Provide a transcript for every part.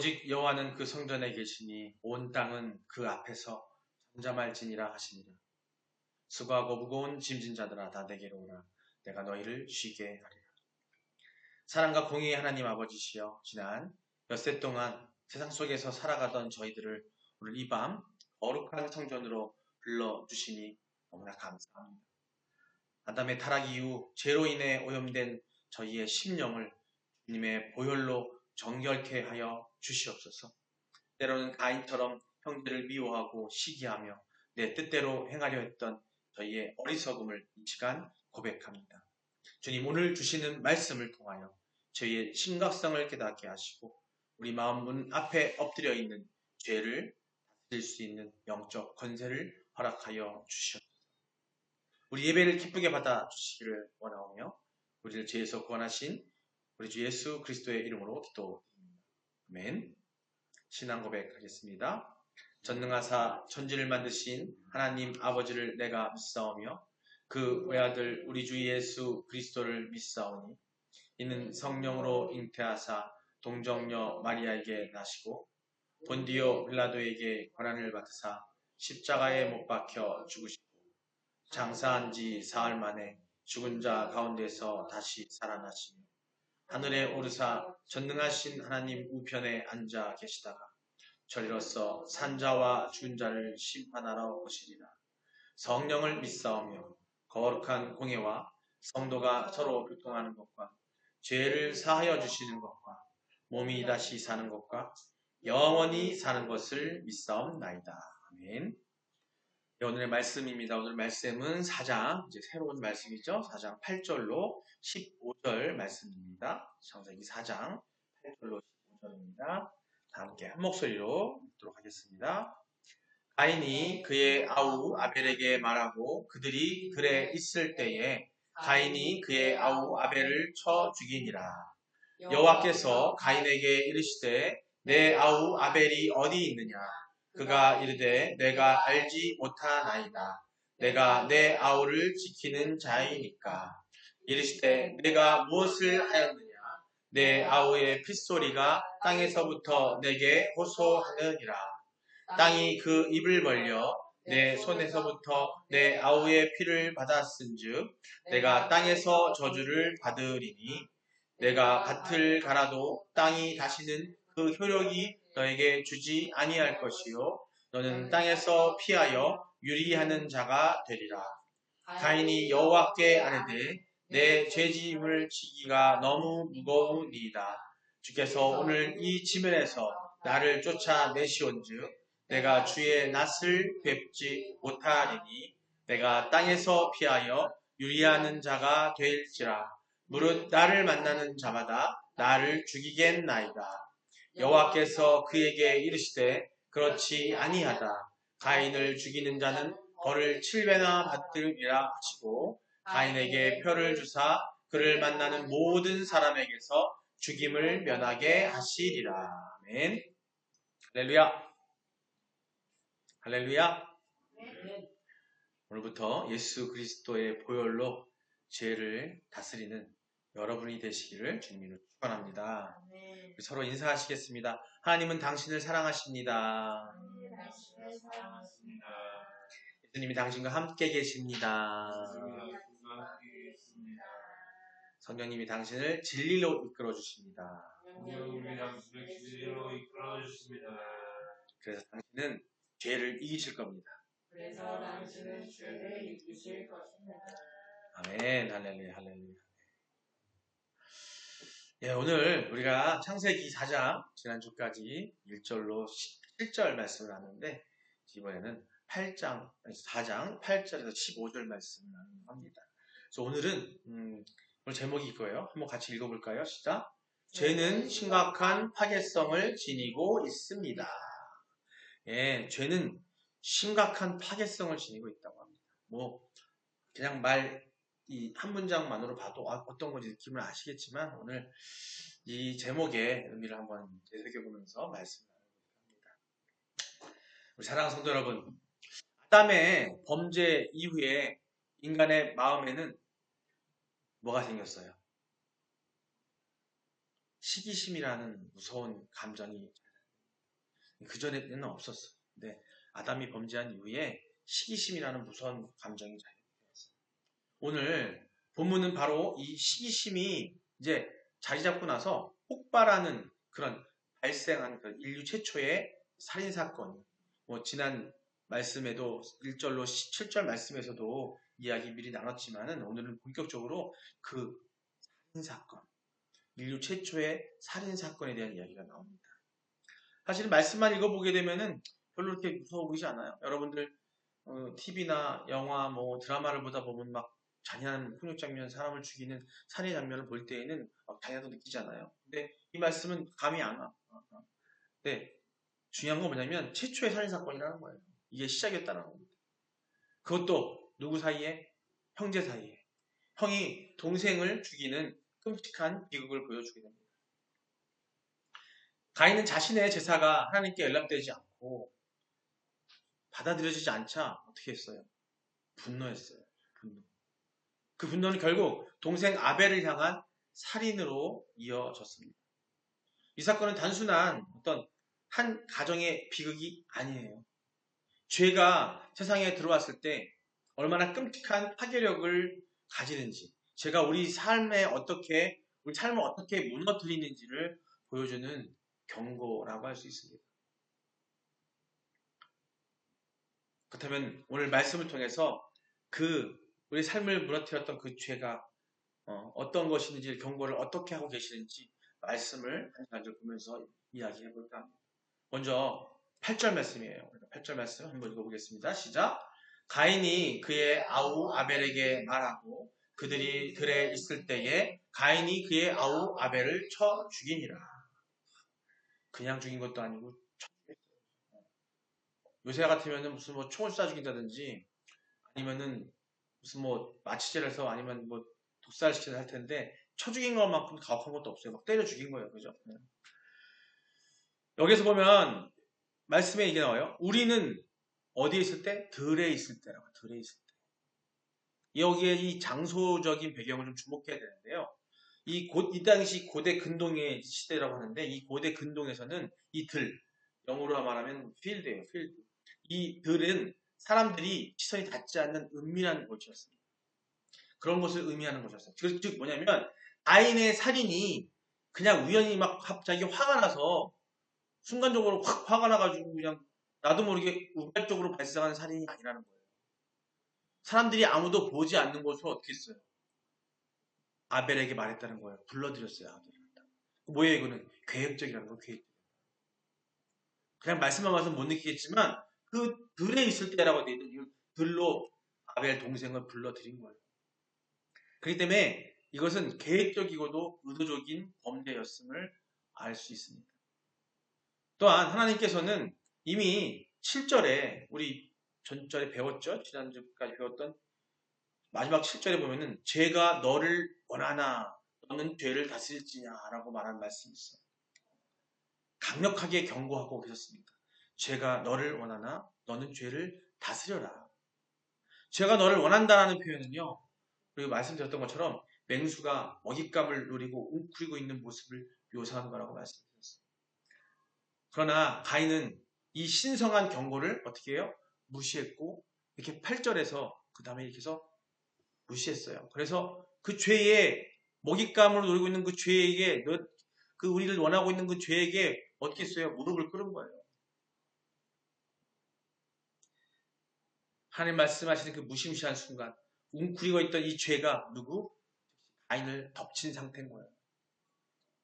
오직 여호와는 그 성전에 계시니 온 땅은 그 앞에서 잠잠할지니라 하시니라. 수고하고 무거운 짐진 자들아 다 내게로 오라. 내가 너희를 쉬게 하리라. 사랑과 공의의 하나님 아버지시여, 지난 엿새 동안 세상 속에서 살아가던 저희들을 오늘 이 밤 거룩한 성전으로 불러주시니 너무나 감사합니다. 아담의 타락 이후 죄로 인해 오염된 저희의 심령을 주님의 보혈로 정결케 하여 주시옵소서. 때로는 가인처럼 형제를 미워하고 시기하며 내 뜻대로 행하려 했던 저희의 어리석음을 이 시간 고백합니다. 주님, 오늘 주시는 말씀을 통하여 저희의 심각성을 깨닫게 하시고 우리 마음 문 앞에 엎드려 있는 죄를 다스릴 수 있는 영적 권세를 허락하여 주시옵소서. 우리 예배를 기쁘게 받아 주시기를 원하오며 우리를 죄에서 구원하신 우리 주 예수 그리스도의 이름으로 기도드립니다. 아멘. 신앙 고백하겠습니다. 전능하사 천지를 만드신 하나님 아버지를 내가 믿사오며 그 외아들 우리 주 예수 그리스도를 믿사오니 이는 성령으로 잉태하사 동정녀 마리아에게 나시고 본디오 빌라도에게 고난을 받으사 십자가에 못 박혀 죽으시고 장사한 지 사흘 만에 죽은 자 가운데서 다시 살아나시며 하늘에 오르사 전능하신 하나님 우편에 앉아 계시다가 저리로서 산자와 죽은 자를 심판하러 오시리라. 성령을 믿사오며 거룩한 공예와 성도가 서로 교통하는 것과 죄를 사하여 주시는 것과 몸이 다시 사는 것과 영원히 사는 것을 믿사옵나이다. 아멘. 오늘의 말씀입니다. 오늘 말씀은 4장, 이제 새로운 말씀이죠. 4장 8절로 15절 말씀입니다. 창세기 4장 8절로 15절입니다. 다 함께 한 목소리로 읽도록 하겠습니다. 가인이 그의 아우 아벨에게 말하고 그들이 들에 있을 때에 가인이 그의 아우 아벨을 쳐 죽이니라. 여호와께서 가인에게 이르시되 내 아우 아벨이 어디 있느냐? 그가 이르되 내가 알지 못하나이다. 내가 내 아우를 지키는 자이니까. 이르시되 내가 무엇을 하였느냐? 내 아우의 핏소리가 땅에서부터 내게 호소하느니라. 땅이 그 입을 벌려 내 손에서부터 내 아우의 피를 받았은즉 내가 땅에서 저주를 받으리니 내가 밭을 갈아도 땅이 다시는 그 효력이 너에게 주지 아니할 것이요 너는 땅에서 피하여 유리하는 자가 되리라. 가인이 여호와께 아뢰되 내 죄짐을 지기가 너무 무거우니이다. 주께서 오늘 이 지면에서 나를 쫓아내시온즉 내가 주의 낯을 뵙지 못하리니 내가 땅에서 피하여 유리하는 자가 될지라. 무릇 나를 만나는 자마다 나를 죽이겠나이다. 여호와께서 그에게 이르시되 그렇지 아니하다. 가인을 죽이는 자는 벌을 7배나 받으리라 하시고 가인에게 표를 주사 그를 만나는 모든 사람에게서 죽임을 면하게 하시리라. 아멘. 할렐루야. 할렐루야. 오늘부터 예수 그리스도의 보혈로 죄를 다스리는 여러분이 되시기를 주님으로 축원합니다. 서로 인사하시겠습니다. 하나님은 당신을 사랑하십니다. 예수님이 당신과 함께 계십니다. 성령님이 당신을 진리로 이끌어 주십니다. 그래서 당신은 죄를 이기실 겁니다. 아멘. 할렐루야. 할렐루야. 예, 오늘 우리가 창세기 4장 지난주까지 1절로 17절 말씀을 하는데 이번에는 4장 8절에서 15절 말씀을 합니다. 그래서 오늘은 오늘 제목이 이거예요. 한번 같이 읽어볼까요? 시작. 죄는 심각한 파괴성을 지니고 있습니다. 예, 죄는 심각한 파괴성을 지니고 있다고 합니다. 그냥 이 한 문장만으로 봐도 어떤 건지 느낌을 아시겠지만 오늘 이 제목의 의미를 한번 되새겨보면서 말씀을 나눠볼까 합니다. 우리 사랑하는 성도 여러분, 아담의 범죄 이후에 인간의 마음에는 뭐가 생겼어요? 시기심이라는 무서운 감정이 그전에는 없었어. 근데 아담이 범죄한 이후에 시기심이라는 무서운 감정이 자리했어요. 오늘 본문은 바로 이 시기심이 이제 자리 잡고 나서 폭발하는 그런 발생한 그 인류 최초의 살인사건, 뭐 지난 말씀에도 1절로 7절 말씀에서도 이야기 미리 나눴지만은 오늘은 본격적으로 그 살인사건, 인류 최초의 살인사건에 대한 이야기가 나옵니다. 사실 말씀만 읽어보게 되면은 별로 그렇게 무서워 보이지 않아요. 여러분들 TV나 영화, 뭐 드라마를 보다 보면 막 잔인한 폭력 장면, 사람을 죽이는 살인 장면을 볼 때에는 막 잔인하도 느끼잖아요. 근데 이 말씀은 감이 안 와. 근데 중요한 건 뭐냐면 최초의 살인 사건이라는 거예요. 이게 시작이었다는 겁니다. 그것도 누구 사이에? 형제 사이에. 형이 동생을 죽이는 끔찍한 비극을 보여주게 됩니다. 가인은 자신의 제사가 하나님께 연락되지 않고 받아들여지지 않자 어떻게 했어요? 분노했어요. 분노. 그 분노는 결국 동생 아벨을 향한 살인으로 이어졌습니다. 이 사건은 단순한 어떤 한 가정의 비극이 아니에요. 죄가 세상에 들어왔을 때 얼마나 끔찍한 파괴력을 가지는지, 제가 우리 삶을 어떻게 무너뜨리는지를 보여주는 경고라고 할 수 있습니다. 그렇다면 오늘 말씀을 통해서 우리 삶을 무너뜨렸던 그 죄가 어떤 것인지 경고를 어떻게 하고 계시는지 말씀을 한 가지 보면서 이야기해 볼까 합니다. 먼저 8절 말씀이에요. 8절 말씀 한번 읽어보겠습니다. 시작. 가인이 그의 아우 아벨에게 말하고 그들이 들에 있을 때에 가인이 그의 아우 아벨을 쳐 죽이니라. 그냥 죽인 것도 아니고 요새 같으면은 무슨 뭐 총을 쏴 죽인다든지 아니면은 무슨 뭐 마취제를 해서 아니면 뭐 독살시켜서 할 텐데 쳐 죽인 것만큼 가혹한 것도 없어요. 막 때려 죽인 거예요. 그죠? 여기서 보면 말씀에 이게 나와요. 우리는 어디에 있을 때? 들에 있을 때라고. 들에 있을 때. 여기에 이 장소적인 배경을 좀 주목해야 되는데요. 이 당시 고대 근동의 시대라고 하는데 이 고대 근동에서는 이 들, 영어로 말하면 필드예요. 필드. 이 들은 사람들이 시선이 닿지 않는 은밀한 곳이었습니다. 그런 것을 의미하는 것이었어요. 즉 뭐냐면 가인의 살인이 그냥 우연히 막 갑자기 화가 나서 순간적으로 확 화가 나가지고 그냥 나도 모르게 우발적으로 발생하는 살인이 아니라는 거예요. 사람들이 아무도 보지 않는 곳으로 어떻게 했어요? 아벨에게 말했다는 거예요. 불러들였어요. 아벨을. 뭐예요 이거는? 계획적이라는 거예요. 계획. 그냥 말씀만 와서 못 느끼겠지만 그 들에 있을 때라고 되어 있는 들로 아벨 동생을 불러들인 거예요. 그렇기 때문에 이것은 계획적이고도 의도적인 범죄였음을 알 수 있습니다. 또한 하나님께서는 이미 7절에 우리 전절에 배웠죠. 지난주까지 배웠던 마지막 7절에 보면은 죄가 너를 원하나 너는 죄를 다스릴지냐라고 말한 말씀이 있어요. 강력하게 경고하고 계셨습니다. 죄가 너를 원하나 너는 죄를 다스려라. 죄가 너를 원한다라는 표현은요. 그리고 말씀드렸던 것처럼 맹수가 먹잇감을 노리고 웅크리고 있는 모습을 묘사한 거라고 말씀드렸어요. 그러나 가인은 이 신성한 경고를 어떻게 해요? 무시했고 이렇게 8절에서 그 다음에 이렇게 해서 무시했어요. 그래서 그 죄에 먹잇감으로 노리고 있는 그 죄에게 그 우리를 원하고 있는 그 죄에게 어떻게 했어요? 무릎을 꿇은 거예요. 하나님 말씀하시는 그 무심시한 순간 웅크리고 있던 이 죄가 누구? 가인을 덮친 상태인 거예요.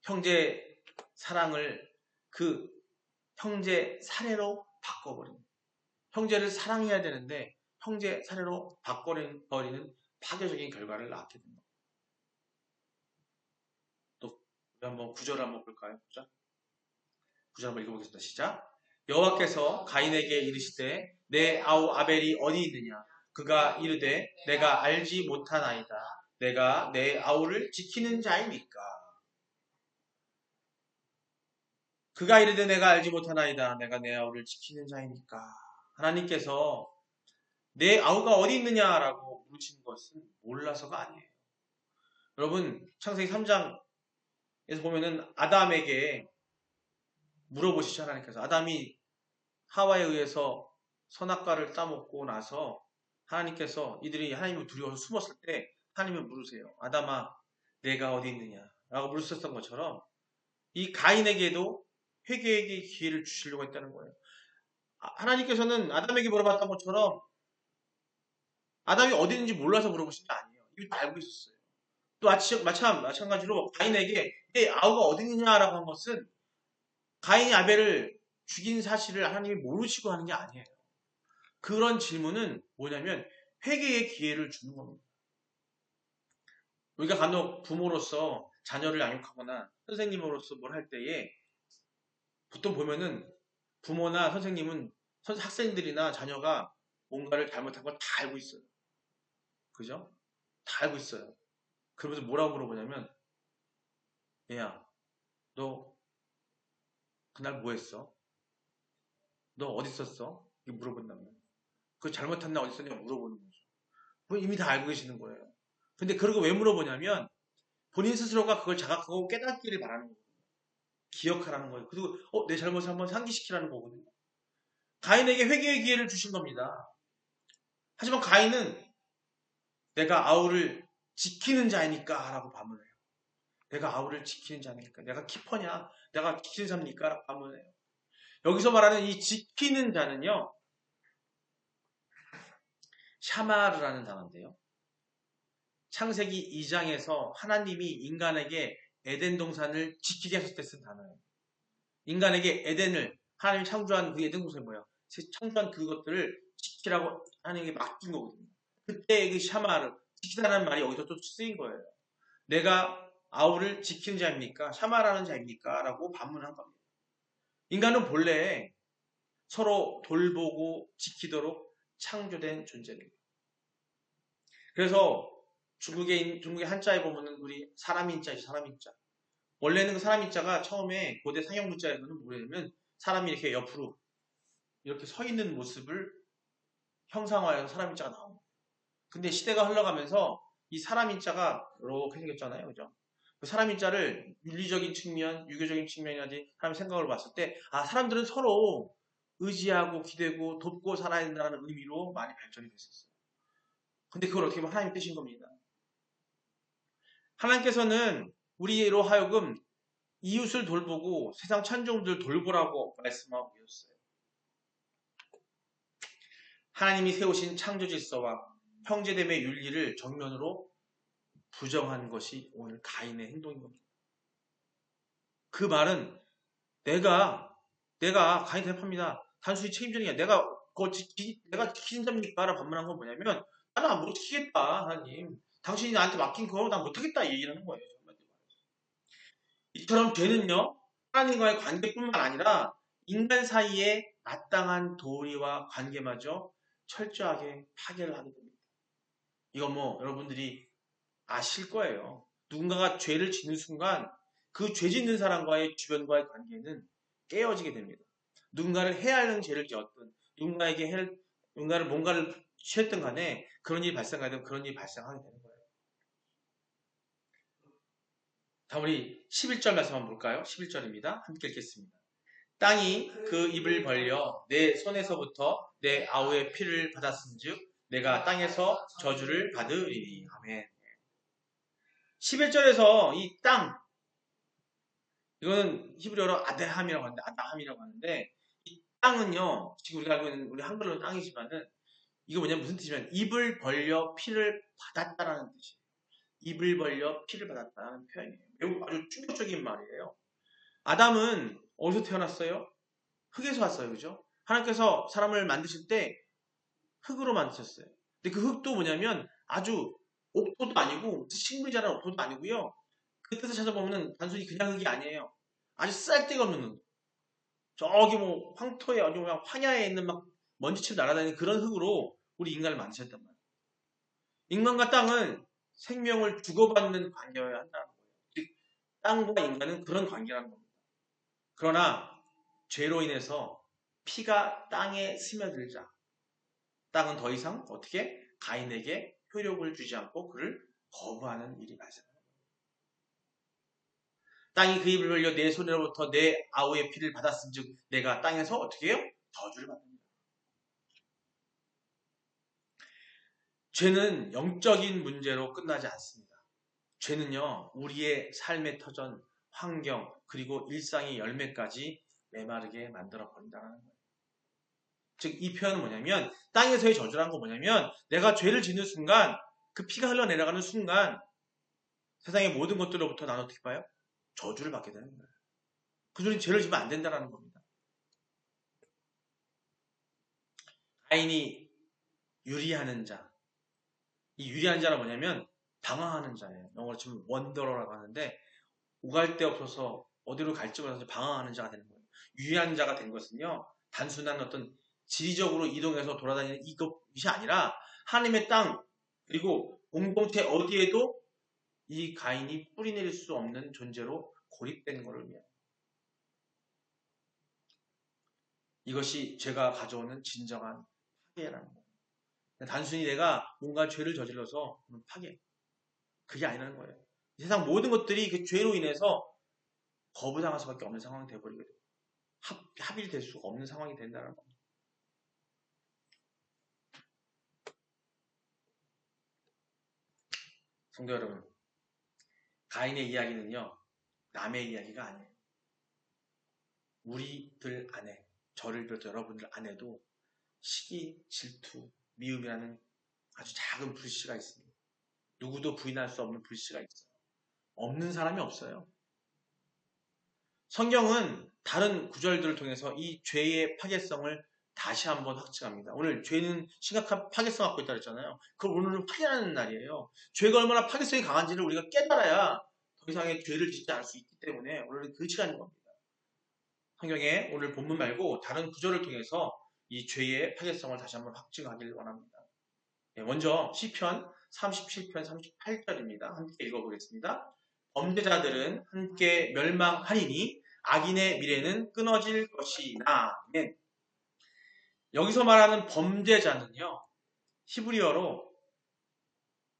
형제 사랑을 그 형제 살해로 바꿔버립니다. 형제를 사랑해야 되는데 형제 살해로 바꿔버리는 파괴적인 결과를 낳게 됩니다. 또 한번 9절 한번 볼까요? 9절 한번 읽어보겠습니다. 시작. 여호와께서 가인에게 이르시되 내 아우 아벨이 어디 있느냐? 그가 이르되 내가 알지 못하나이다. 내가 내 아우를 지키는 자이니까. 그가 이르되 내가 알지 못하나이다. 내가 내 아우를 지키는 자이니까. 하나님께서 내 아우가 어디 있느냐라고 물으신 것은 몰라서가 아니에요. 여러분 창세기 3장에서 보면은 아담에게 물어보시죠. 하나님께서 아담이 하와에 의해서 선악과를 따먹고 나서 하나님께서 이들이 하나님을 두려워서 숨었을 때 하나님을 물으세요. 아담아, 내가 어디 있느냐? 라고 물으셨던 것처럼 이 가인에게도 회개의 기회를 주시려고 했다는 거예요. 하나님께서는 아담에게 물어봤던 것처럼 아담이 어디 있는지 몰라서 물어보신 게 아니에요. 이미 다 알고 있었어요. 또 마찬가지로 가인에게 내 아우가 어디 있느냐라고 한 것은 가인이 아벨을 죽인 사실을 하나님이 모르시고 하는 게 아니에요. 그런 질문은 뭐냐면 회개의 기회를 주는 겁니다. 우리가 간혹 부모로서 자녀를 양육하거나 선생님으로서 뭘 할 때에 보통 보면은 부모나 선생님은 학생들이나 자녀가 뭔가를 잘못한 걸 다 알고 있어요. 그죠? 다 알고 있어요. 그러면서 뭐라고 물어보냐면 얘야, 너 그날 뭐 했어? 너 어디 있었어? 이렇게 물어본다면 그 잘못한 날 어디 있었냐고 물어보는 거죠. 그건 이미 다 알고 계시는 거예요. 근데 그러고 왜 물어보냐면 본인 스스로가 그걸 자각하고 깨닫기를 바라는 거예요. 기억하라는 거예요. 그리고 내 잘못을 한번 상기시키라는 거거든요. 가인에게 회개의 기회를 주신 겁니다. 하지만 가인은 내가 아우를 지키는 자이니까 라고 반문해요. 내가 아우를 지키는 자니까 내가 키퍼냐? 내가 지키는 자입니까? 라고 반문해요. 여기서 말하는 이 지키는 자는요. 샤마르라는 단어인데요. 창세기 2장에서 하나님이 인간에게 에덴 동산을 지키게 하셨을 때 쓴 단어예요. 인간에게 에덴을 하나님이 창조한 그 에덴 동산이 뭐야? 창조한 그것들을 지키라고 하나님에게 맡긴 거거든요. 그때 그 샤마르, 지키다라는 말이 여기서 또 쓰인 거예요. 내가 아우를 지키는 자입니까? 샤마라는 자입니까? 라고 반문한 겁니다. 인간은 본래 서로 돌보고 지키도록 창조된 존재입니다. 그래서 중국의 한자에 보면은 우리 사람인자죠, 사람인자. 원래는 그 사람인자가 처음에 고대 상형 문자에서는 뭐냐면 사람이 이렇게 옆으로 이렇게 서 있는 모습을 형상화해서 사람인자가 나옵니다. 근데 시대가 흘러가면서 이 사람인자가 이렇게 생겼잖아요, 그죠? 그 사람인자를 윤리적인 측면, 유교적인 측면이라든지 사람 생각을 봤을 때, 사람들은 서로 의지하고 기대고 돕고 살아야 된다는 의미로 많이 발전이 됐었어요. 근데 그걸 어떻게 보면 하나님 뜻인 겁니다. 하나님께서는 우리로 하여금 이웃을 돌보고 세상 천종들 돌보라고 말씀하고 계셨어요. 하나님이 세우신 창조 질서와 형제됨의 윤리를 정면으로 부정한 것이 오늘 가인의 행동인 겁니다. 그 말은 내가 가인 대표입니다. 단순히 책임전이야. 내가 지키는 자입니까? 라고 반문한 건 뭐냐면 나는 못 지키겠다 하나님. 당신이 나한테 맡긴 거 난 못하겠다 얘기를 하는 거예요. 이처럼 죄는요 하나님과의 관계뿐만 아니라 인간 사이의 마땅한 도리와 관계마저 철저하게 파괴를 하게 됩니다. 이거 여러분들이 아실 거예요. 누군가가 죄를 짓는 순간 그 죄 짓는 사람과의 주변과의 관계는 깨어지게 됩니다. 누군가를 해하는 죄를 지었든 누군가를 뭔가를 취했든 간에 그런 일이 발생하든 그런 일이 발생하게 되는 거예요. 자, 우리 11절 말씀 한번 볼까요? 11절입니다. 함께 읽겠습니다. 땅이 그 입을 벌려 내 손에서부터 내 아우의 피를 받았은즉 내가 땅에서 저주를 받으리니. 아멘. 11절에서 이 땅, 이거는 히브리어로 아다함이라고 하는데 이 땅은요, 지금 우리가 알고 있는 우리 한글로 땅이지만은 이거 무슨 뜻이냐면 입을 벌려 피를 받았다라는 뜻이에요. 입을 벌려 피를 받았다는 표현이에요. 매우 아주 충격적인 말이에요. 아담은 어디서 태어났어요? 흙에서 왔어요. 그죠? 하나님께서 사람을 만드실 때 흙으로 만드셨어요. 근데 그 흙도 뭐냐면 아주 옥토도 아니고 식물이 자란 옥토도 아니고요. 그 뜻을 찾아보면 단순히 그냥 흙이 아니에요. 아주 쓸데가 없는 흙. 저기 황토에 아주 그냥 황야에 있는 막 먼지처럼 날아다니는 그런 흙으로 우리 인간을 만드셨단 말이에요. 인간과 땅은 생명을 주고받는 관계여야 한다는 거예요. 즉 땅과 인간은 그런 관계라는 겁니다. 그러나 죄로 인해서 피가 땅에 스며들자 땅은 더 이상 어떻게 가인에게 효력을 주지 않고 그를 거부하는 일이 발생합니다. 땅이 그 입을 벌려 내 손으로부터 내 아우의 피를 받았은즉 내가 땅에서 어떻게 해요? 저주를 받습니다. 죄는 영적인 문제로 끝나지 않습니다. 죄는요, 우리의 삶의 터전, 환경, 그리고 일상의 열매까지 메마르게 만들어 버린다는 거예요. 즉, 이 표현은 뭐냐면, 땅에서의 저주라는 건 뭐냐면, 내가 죄를 짓는 순간, 그 피가 흘러내려가는 순간, 세상의 모든 것들로부터 나는 어떻게 봐요? 저주를 받게 되는 거예요. 그 소리는 죄를 지면 안 된다는 겁니다. 가인이 유리하는 자. 이 유리한 자는 뭐냐면, 방황하는 자예요. 영어로 치면 원더러라고 하는데, 오갈 데 없어서 어디로 갈지 몰라서 방황하는 자가 되는 거예요. 유리한 자가 된 것은요, 단순한 어떤 지리적으로 이동해서 돌아다니는 이것이 아니라 하나님의 땅 그리고 공동체 어디에도 이 가인이 뿌리내릴 수 없는 존재로 고립된 것을 위해 이것이 죄가 가져오는 진정한 파괴라는 거예요. 단순히 내가 뭔가 죄를 저질러서 파괴, 그게 아니라는 거예요. 세상 모든 것들이 그 죄로 인해서 거부당할 수밖에 없는 상황이 되어버리게 돼요. 합일될 수가 없는 상황이 된다는 겁니다. 성도 여러분, 가인의 이야기는요, 남의 이야기가 아니에요. 우리들 안에, 저를 비롯해 여러분들 안에도 시기, 질투, 미움이라는 아주 작은 불씨가 있습니다. 누구도 부인할 수 없는 불씨가 있어요. 없는 사람이 없어요. 성경은 다른 구절들을 통해서 이 죄의 파괴성을 다시 한번 확증합니다. 오늘 죄는 심각한 파괴성 갖고 있다고 했잖아요. 그걸 오늘은 확인하는 날이에요. 죄가 얼마나 파괴성이 강한지를 우리가 깨달아야 더 이상의 죄를 짓지 않을 수 있기 때문에 오늘은 그 시간인 겁니다. 성경에 오늘 본문 말고 다른 구절을 통해서 이 죄의 파괴성을 다시 한번 확증하길 원합니다. 먼저 시편 37편 38절입니다. 함께 읽어보겠습니다. 범죄자들은 함께 멸망하리니 악인의 미래는 끊어질 것이나. 아멘. 여기서 말하는 범죄자는요, 히브리어로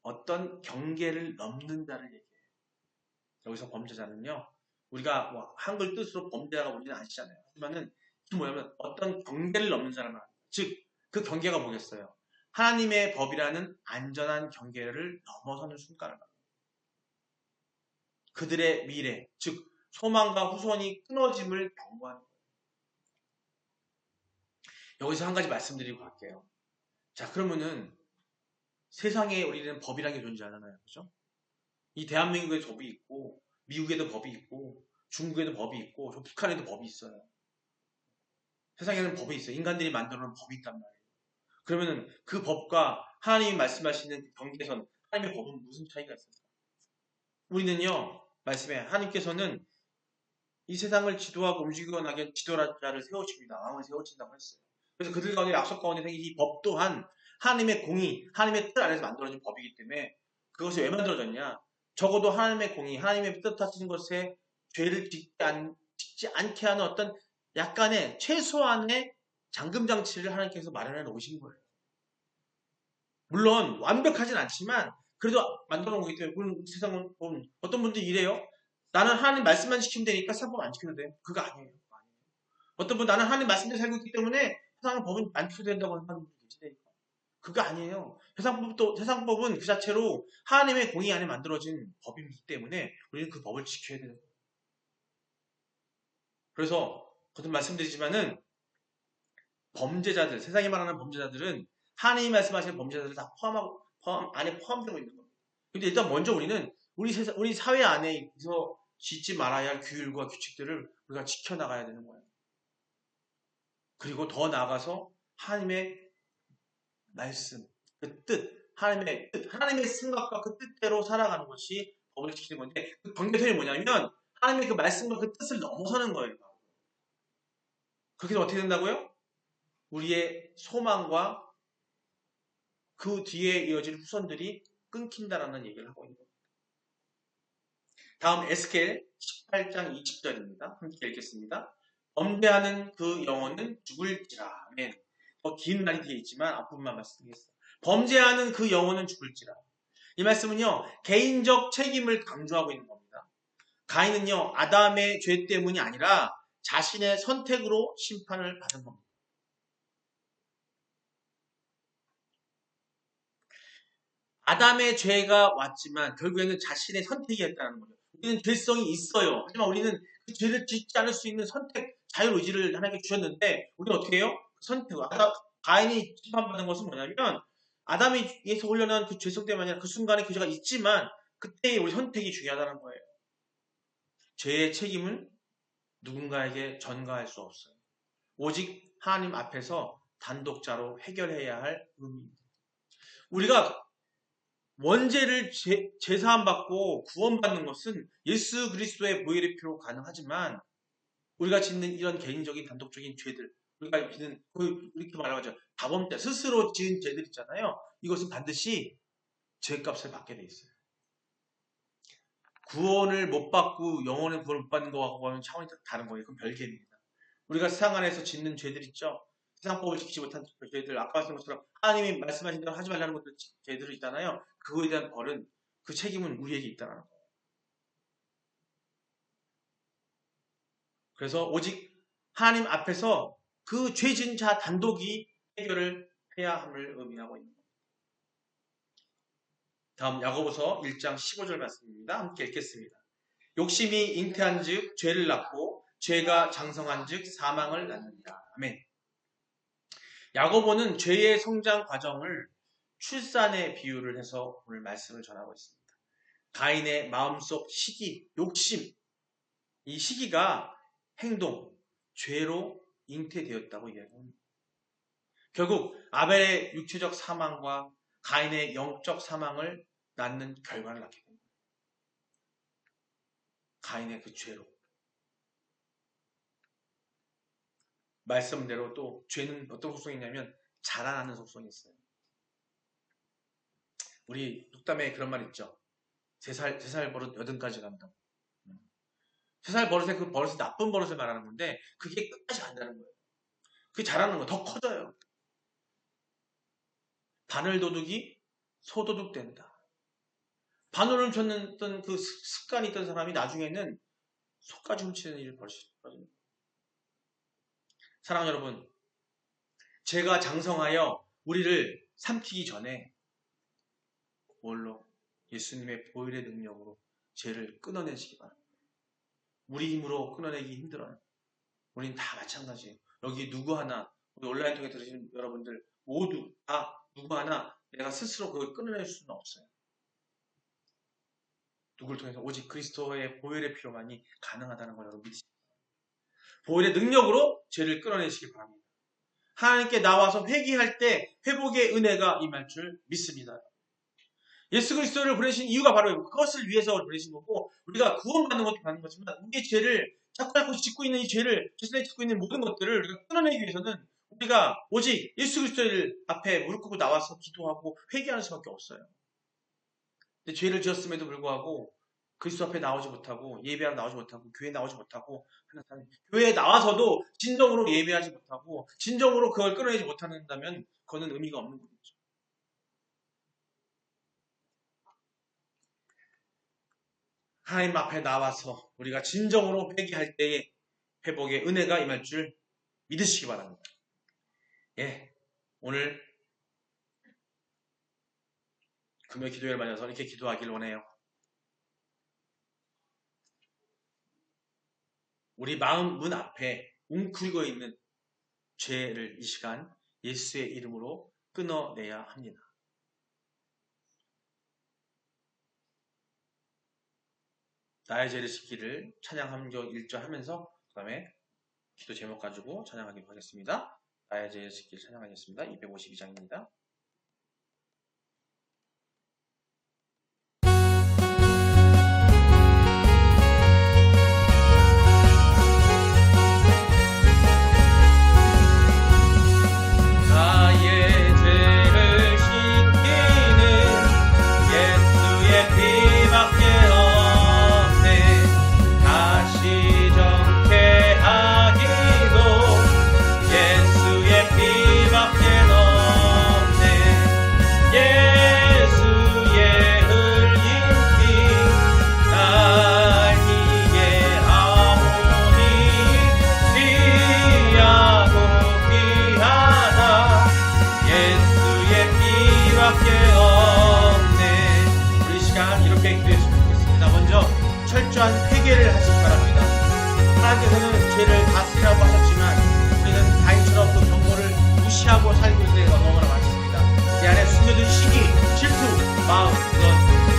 어떤 경계를 넘는 자를 얘기해요. 여기서 범죄자는요, 우리가 뭐 한글 뜻으로 범죄자가 뭔지는 아시잖아요. 하지만은 그 뭐냐면 어떤 경계를 넘는 자를 말합니다. 즉, 그 경계가 뭐겠어요? 하나님의 법이라는 안전한 경계를 넘어서는 순간을 말합니다. 그들의 미래, 즉 소망과 후손이 끊어짐을 경고하는 거예요. 여기서 한 가지 말씀드리고 갈게요. 자, 그러면은 세상에 우리는 법이라는 게 존재하잖아요. 그렇죠? 이 대한민국에 법이 있고 미국에도 법이 있고 중국에도 법이 있고 북한에도 법이 있어요. 세상에는 법이 있어요. 인간들이 만들어 놓은 법이 있단 말이에요. 그러면은 그 법과 하나님이 말씀하시는 경계선, 하나님의 법은 무슨 차이가 있습니까? 우리는요, 말씀에 하나님께서는 이 세상을 지도하고 움직이고 나게 지도자를 세우십니다. 왕을 세우신다고 했어요. 그래서 그들 가운데 약속 가운데 생긴 이 법 또한 하나님의 공의, 하나님의 뜻 안에서 만들어진 법이기 때문에 그것이 왜 만들어졌냐? 적어도 하나님의 공의, 하나님의 뜻하신 것에 죄를 짓지 않게 하는 어떤 약간의 최소한의 잠금장치를 하나님께서 마련해 놓으신 거예요. 물론 완벽하진 않지만 그래도 만들어 놓은 거기 때문에 세상은 어떤 분들이 이래요. 나는 하나님 말씀만 지키면 되니까 세상법 안 지켜도 돼. 그거 아니에요. 어떤 분 나는 하나님 말씀대로 살고 있기 때문에 세상 법은 안 지켜도 된다고 하는 분이 계시다니까. 그거 아니에요. 세상법은 그 자체로 하나님의 공의 안에 만들어진 법이기 때문에 우리는 그 법을 지켜야 되는 거예요. 그래서 거듭 말씀드리지만은 범죄자들, 세상에 말하는 범죄자들은 하나님이 말씀하시는 범죄자들을 다 안에 포함되고 있는 겁니다. 근데 일단 먼저 우리는 우리 사회 안에서 짓지 말아야 할 규율과 규칙들을 우리가 지켜나가야 되는 거예요. 그리고 더 나아가서 하나님의 말씀, 그 뜻, 하나님의 생각과 그 뜻대로 살아가는 것이 법을 지키는 건데 그 경계선이 뭐냐면 하나님의 그 말씀과 그 뜻을 넘어서는 거예요. 그렇게 되면 어떻게 된다고요? 우리의 소망과 그 뒤에 이어질 후손들이 끊긴다라는 얘기를 하고 있는 겁니다. 다음 에스겔 18장 20절입니다. 함께 읽겠습니다. 범죄하는 그 영혼은 죽을지라. 아멘. 더 긴 말이 되어 있지만 앞부분만 말씀드리겠습니다. 범죄하는 그 영혼은 죽을지라. 이 말씀은요, 개인적 책임을 강조하고 있는 겁니다. 가인은요, 아담의 죄 때문이 아니라 자신의 선택으로 심판을 받은 겁니다. 아담의 죄가 왔지만 결국에는 자신의 선택이었다는 거죠. 우리는 죄성이 있어요. 하지만 우리는 그 죄를 짓지 않을 수 있는 선택, 자유의지를 하나님께 주셨는데 우리는 어떻게 해요? 선택을. 가인이 심판받은 것은 뭐냐면 아담에서 올려놓은 그 죄성 때문에 아니라 그 순간에 그 죄가 있지만 그때의 우리 선택이 중요하다는 거예요. 죄의 책임은 누군가에게 전가할 수 없어요. 오직 하나님 앞에서 단독자로 해결해야 할 의미입니다. 우리가 원죄를 제사함 받고 구원받는 것은 예수 그리스도의 보혈의 피로 가능하지만 우리가 짓는 이런 개인적인 단독적인 죄들, 우리가 짓는 이렇게 말하죠. 다범죄, 스스로 지은 죄들 있잖아요. 이것은 반드시 죄값을 받게 돼 있어요. 구원을 못 받고 영원의 구원을 못 받는 거하고는 차원이 다른 거예요. 그건 별개입니다. 우리가 세상 안에서 짓는 죄들 있죠. 세상법을 지키지 못한 죄들, 아까 말씀한 것처럼 하나님이 말씀하신 대로 하지 말라는 것들, 죄들이 있잖아요. 그거에 대한 벌은, 그 책임은 우리에게 있다는 거예요. 그래서 오직 하나님 앞에서 그 죄진 자 단독이 해결을 해야 함을 의미하고 있는 겁니다. 다음 야고보서 1장 15절 말씀입니다. 함께 읽겠습니다. 욕심이 잉태한 즉 죄를 낳고 죄가 장성한 즉 사망을 낳는다. 아멘. 야고보는 죄의 성장 과정을 출산에 비유를 해서 오늘 말씀을 전하고 있습니다. 가인의 마음속 시기, 욕심, 이 시기가 행동, 죄로 잉태되었다고 이야기합니다. 결국 아벨의 육체적 사망과 가인의 영적 사망을 낳는 결과를 낳게 됩니다. 가인의 그 죄로. 말씀대로 또 죄는 어떤 속성이 있냐면 자라나는 속성이 있어요. 우리 뚝담에 그런 말 있죠. 3살 버릇 8가지 간다. 3살 버릇에 그 버릇이 나쁜 버릇을 말하는 건데 그게 끝까지 간다는 거예요. 그게 자라는 거 더 커져요. 바늘 도둑이 소도둑 된다. 바늘을 훔쳤던 그 습관이 있던 사람이 나중에는 소까지 훔치는 일을 벌이거든요. 사랑하는 여러분, 죄가 장성하여 우리를 삼키기 전에 뭘로? 예수님의 보혈의 능력으로 죄를 끊어내시기 바랍니다. 우리 힘으로 끊어내기 힘들어요. 우린 다 마찬가지예요. 여기 누구 하나, 우리 온라인 통해 들으시는 여러분들 모두 다 누구 하나 내가 스스로 그걸 끊어낼 수는 없어요. 누구를 통해서 오직 그리스도의 보혈의 피로만이 가능하다는 걸 여러분 믿으시기 바랍니다. 보혈의 능력으로 죄를 끊어내시기 바랍니다. 하나님께 나와서 회개할 때 회복의 은혜가 임할 줄 믿습니다. 예수 그리스도를 보내신 이유가 바로 그것을 위해서 보내신 거고, 우리가 구원받는 것도 받는 거지만 우리의 죄를 자꾸 짓고 있는 이 죄를, 죄선에 짓고 있는 모든 것들을 우리가 끊어내기 위해서는 우리가 오직 예수 그리스도를 앞에 무릎 꿇고 나와서 기도하고 회개하는 수밖에 없어요. 근데 죄를 지었음에도 불구하고 그리스도 앞에 나오지 못하고 예배하러 나오지 못하고 교회에 나오지 못하고 하는 사람이, 교회에 나와서도 진정으로 예배하지 못하고 진정으로 그걸 끊어내지 못한다면 그거는 의미가 없는 거죠. 하나님 앞에 나와서 우리가 진정으로 회개할 때에 회복의 은혜가 임할 줄 믿으시기 바랍니다. 예, 오늘 금요 기도회를 맞아서 이렇게 기도하길 원해요. 우리 마음 문 앞에 웅크리고 있는 죄를 이 시간 예수의 이름으로 끊어내야 합니다. 나의 죄를 씻기를 찬양함교 1절 하면서 그 다음에 기도 제목 가지고 찬양하기로 하겠습니다. 나의 죄를 씻기를 찬양하겠습니다. 252장입니다.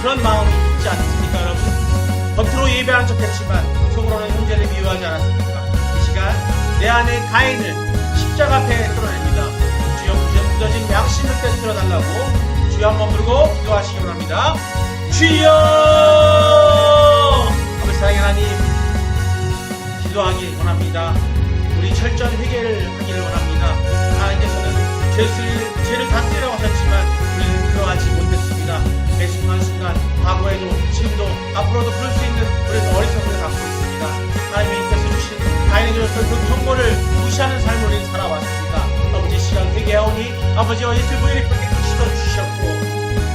그런 마음이 있지 않습니까, 여러분? 겉으로 예배하는 척했지만 속으로는 형제를 미워하지 않았습니까? 이 시간 내 안에 가인을 십자가 앞에 끌어냅니다. 주여 묻어진 양심을 깨뜨려 달라고 주여 한번 부르고 기도하시기 원합니다. 주여! 아버지 사랑의 하나님, 기도하기 원합니다. 우리 철저한 회개를 하기를 원합니다. 하나님께서는 죄를 다스리라고 하셨지만 우리는 그러하지 못했습니다. 매 순간순간 과거에도 지금도 앞으로도 그럴 수 있는 우리는 어리석음을 갖고 있습니다. 하나님께서 주신 가인에게 줬던 그 경고를 무시하는 삶을 우리는 살아왔습니다. 아버지 시간 회개하오니 아버지와 예수 부인을 깨끗이 씻어주셨고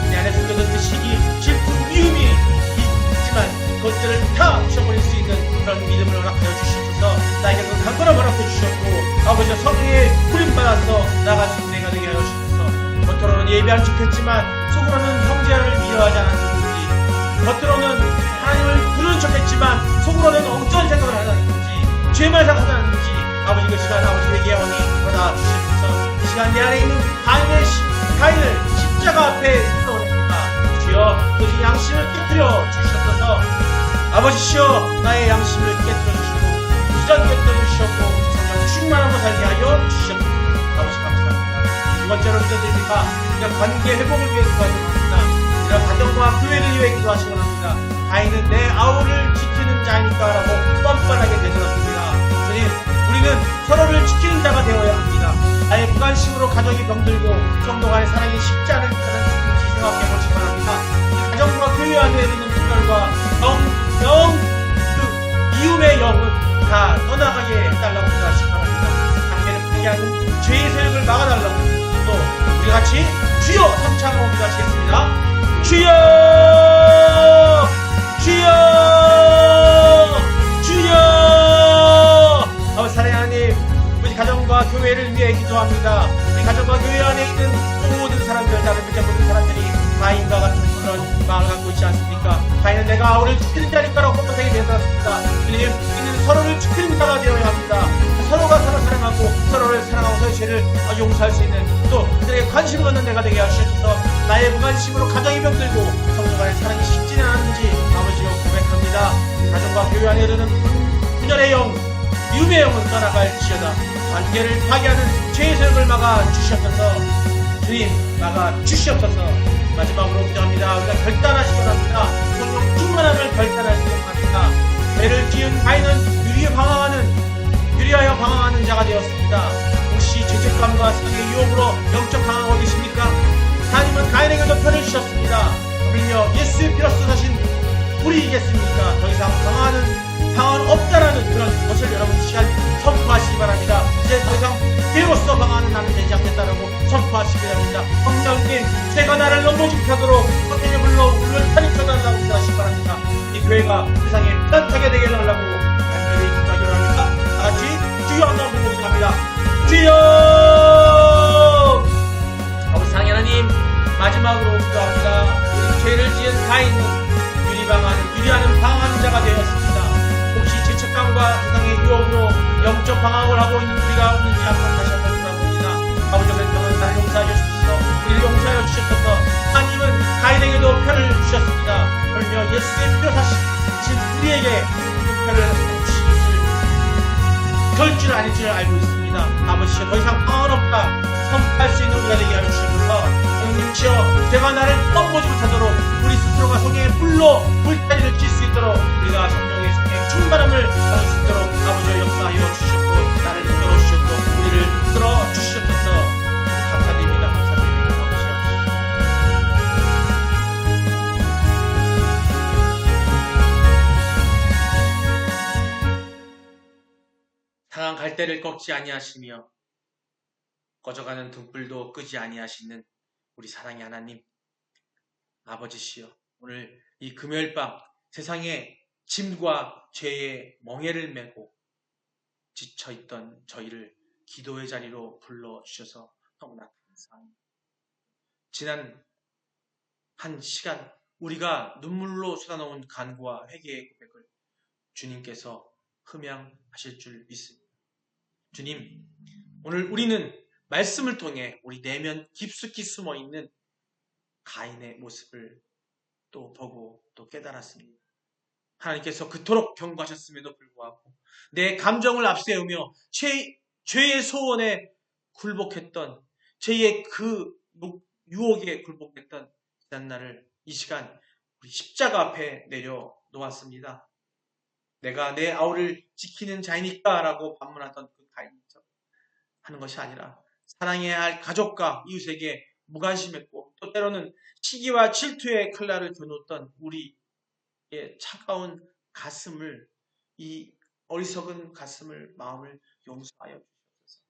내 안에 숨겨둔 그 시기, 질투, 미움이 있지만 그것들을 다 부셔버릴 수 있는 그런 믿음을 허락하여 주시옵소서. 나에게 그 강건함을 허락해 주셨고 아버지와 성령의 부림받아서 나아가는 내가 되게 하여 주옵소서. 겉으로는 예배한 척했지만 속으로는 형제를 미워하지 않았는지, 겉으로는 하나님을 부르는 척했지만 속으로는 엉뚱한 생각을 하는지, 죄만 생각하는지 아버지 그 시간 아버지 회개하오니 받아 주시옵소서. 이 시간 내 안에 있는 가인을 십자가 앞에 끌어올립니다. 주여 그 양심을 깨뜨려 주셨소서. 아버지시여 나의 양심을 깨뜨려 주시고 부전 깨뜨려 주셨고 성령 충만함으로 살게 하여 주셨소서. 아버지 감사합니다. 두 번째로 기도드립니다. 우리가 관계 회복을 위해 기도하기 원합니다. 이런 가정과 교회를 위해 기도하시기 원합니다. 가인은 내 아우를 지키는 자이니까라고 뻔뻔하게 내들었습니다. 주님, 우리는 서로를 지키는 자가 되어야 합니다. 나의 무관심으로 가정이 병들고 성도 간의 사랑이 쉽지 않은지 생각해 보시기 바랍니다. 가정과 교회 안에 있는 분들과 그 미움의 영은 다 떠나가게 해달라고 기도하시기 바랍니다. 관계를 파괴하는 죄의 세력을 막아달라고 또 우리 같이 주여 삼창으로 기도하시겠습니다. 주여! 주여! 주여! 아버지 사랑의 하나님, 우리 가정과 교회를 위해 기도합니다. 우리 가정과 교회 안에 있는 모든 사람들, 다른 믿음 모든 사람들이 가인과 같은 그런 마음을 갖고 있지 않습니까? 가인은 내가 아우를 지키는 자니까라고 뻔뻔하게 되었습니다. 우리는 서로를 지키는 자가 되어야 합니다. 서로가 서로 사랑하고 서로를 사랑하고 서로의 죄를 용서할 수 있는 또 그들에게 관심을 갖는 내가 되게 하시옵소서. 나의 무관심으로 가정이 병들고 성도 간의 사랑이 쉽지는 않은지 아버지여 고백합니다. 가정과 교회 안에 흐르는 분열의 영, 미움의 영은 떠나갈지어다. 관계를 파괴하는 죄의 세력을 막아 주시옵소서. 주님 막아 주시옵소서. 마지막으로 기도합니다. 우리가 결단하시기 원합니다. 성령 충만함을 결단하시기 원합니다. 죄를 지은 가인은 유리하여 방황하는 자가 되었습니다. 혹시 죄책감과 사랑의 유혹으로 영적 방황하고 계십니까? 하나님은 가인에게도 편을 주셨습니다. 그러며 예수의 피로 쏟아신 우리이겠습니까? 더 이상 방황은 없다라는 그런 것을 여러분 시간 선포하시기 바랍니다. 이제 더 이상 죄로서 방황하는 나는 되지 않겠다라고 선포하시기 바랍니다. 성령님, 죄가 나를 넘보지 못하도록 성령의 불로 우리를 가르쳐달라고 기도하시기 바랍니다. 이 교회가 세상에 편하게 되게 해달라고 간절히 기도하기 바랍니다. 다같이 주여 한번 부르고 기도합니다. 주여! 아버지 사랑의 하나님, 마지막으로 기도합니다. 우리 죄를 지은 가인은 유리하는 방황하는 자가 되었습니다. 혹시 죄책감과 세상의 유혹으로 영적 방황을 하고 있는 우리가 없는지 한번 다시 한번 돌아봅니다. 아버지 그랬다면 나를 용서하여 주셔서 우리를 용서하여 주셨어서 하나님은 가인에게도 편을 주셨습니다. 그러며 예수의 피로 사신 우리에게 그 편을 주실 그럴 줄 아닐 줄 알고 있습니다. 아버지여 더 이상 방황은 없다 선포할 수 있는 우리가 되게 하여 주셔서 하나님이여 제가 나를 뻗보지 못하도록 우리 스스로가 성령의 불로 불타리를 칠 수 있도록 우리가 성령의 충만함을 받을 수 있도록 아버지의 역사하여 주셨고 나를 이끌어 주셨고 우리를 이끌어 주셨소서. 감사드립니다. 감사드립니다. 상한 갈대를 꺾지 아니하시며 꺼져가는 등불도 끄지 아니하시는 우리 사랑의 하나님 아버지시여, 오늘 이 금요일밤 세상의 짐과 죄의 멍에를 메고 지쳐있던 저희를 기도의 자리로 불러주셔서 너무나 감사합니다. 지난 한 시간 우리가 눈물로 쏟아놓은 간구와 회개의 고백을 주님께서 흠양하실 줄 믿습니다. 주님, 오늘 우리는 말씀을 통해 우리 내면 깊숙이 숨어있는 가인의 모습을 또 보고 또 깨달았습니다. 하나님께서 그토록 경고하셨음에도 불구하고 내 감정을 앞세우며 죄의 소원에 굴복했던 죄의 그 유혹에 굴복했던 지난날을 이 시간 우리 십자가 앞에 내려놓았습니다. 내가 내 아우를 지키는 자이니까 라고 반문하던 그 가인처럼 하는 것이 아니라 사랑해야 할 가족과 이웃에게 무관심했고 또 때로는 시기와 질투의 칼날을 겨누었던 우리의 차가운 가슴을, 이 어리석은 가슴을, 마음을 용서하여 주시옵소서.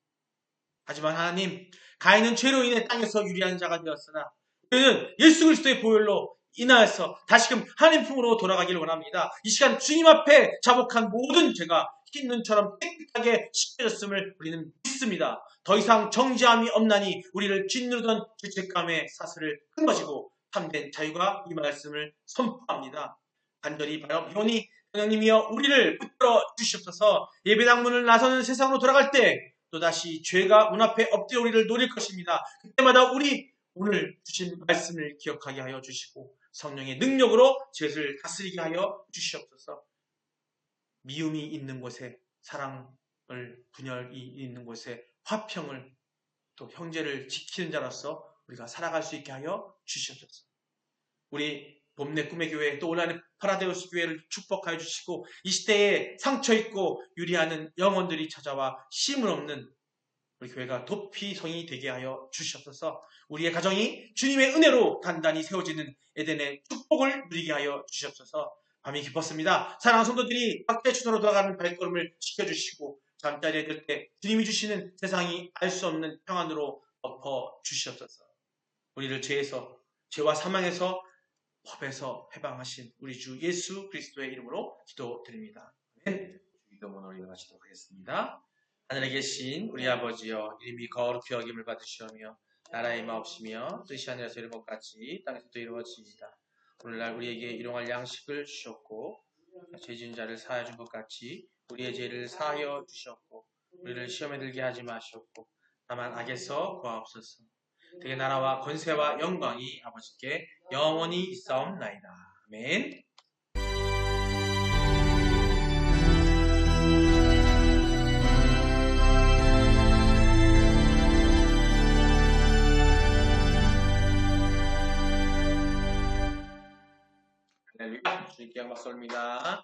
하지만 하나님, 가인은 죄로 인해 땅에서 유리한 자가 되었으나 우리는 예수 그리스도의 보혈로 인하여서 다시금 하나님 품으로 돌아가기를 원합니다. 이 시간 주님 앞에 자복한 모든 죄가 흰 눈처럼 깨끗하게 씻겨졌음을 우리는 믿습니다. 더 이상 정죄함이 없나니 우리를 짓누르던 죄책감의 사슬을 끊어지고 참된 자유가 이 말씀을 선포합니다. 간절히 바라오니 하나님이여 우리를 붙들어 주시옵소서. 예배당 문을 나서는 세상으로 돌아갈 때 또다시 죄가 문 앞에 엎드려 우리를 노릴 것입니다. 그때마다 우리 오늘 주신 말씀을 기억하게 하여 주시고 성령의 능력으로 죄를 다스리게 하여 주시옵소서. 미움이 있는 곳에 사랑을, 분열이 있는 곳에 화평을, 또 형제를 지키는 자로서 우리가 살아갈 수 있게 하여 주시옵소서. 우리 봄내 꿈의 교회 또 온라인 파라데우스 교회를 축복하여 주시고 이 시대에 상처있고 유리하는 영혼들이 찾아와 쉼을 없는 우리 교회가 도피 성이 되게 하여 주시옵소서. 우리의 가정이 주님의 은혜로 단단히 세워지는 에덴의 축복을 누리게 하여 주시옵소서. 밤이 깊었습니다. 사랑하는 성도들이 각자의 주소로 돌아가는 발걸음을 지켜주시고 잠자리에 들 때 주님이 주시는 세상이 알 수 없는 평안으로 덮어 주시옵소서. 우리를 죄와 사망에서 법에서 해방하신 우리 주 예수 그리스도의 이름으로 기도드립니다. 아멘. 기도문으로 일어나시도록 하겠습니다. 하늘에 계신 우리 아버지여, 이름이 거룩히 여김을 받으시오며 나라의 마옵시며 뜻이 하늘에서 이룬 것 같이 땅에서도 이루어지이다. 오늘날 우리에게 일용할 양식을 주셨고 죄 지은 자를 사하여 준 것 같이 우리의 죄를 사하여 주셨고 우리를 시험에 들게 하지 마시옵고 다만 악에서 구하옵소서. 되게 나라와 권세와 영광이 아버지께 영원히 있사옵나이다. 아멘. 할렐루야. 주님께 영광 돌립니다.